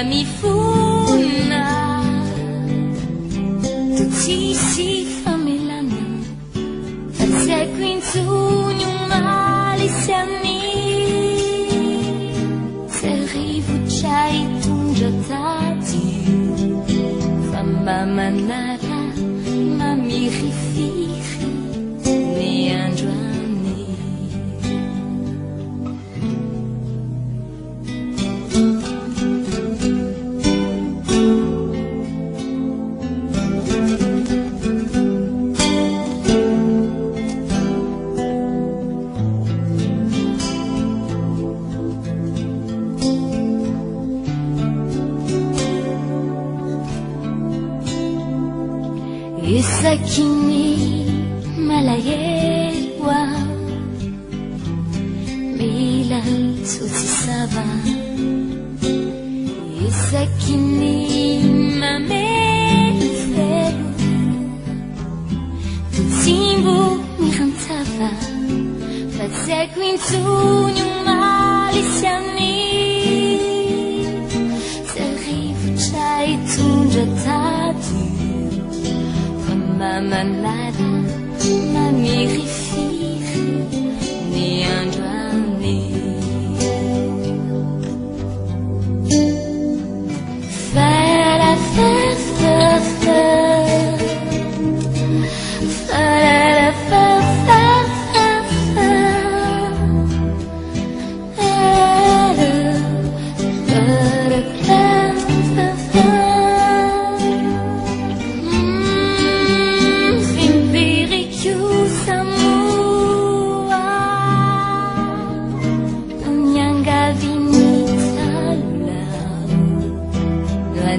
mifona tu tsisy famelana fa tsy haiko intsony omaly any tsy rivotra hitondra tady fa mba manara mamirifiry ny androany Isakini malayewa Mila tutisaba Isakini mamefelu Tutimbu mirantava Fatseku intunyu malisiani Terivu chai tunja tatu Mamanara mamirifiri ny androany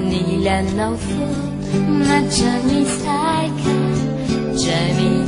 Nila naufo na jamii saika jamii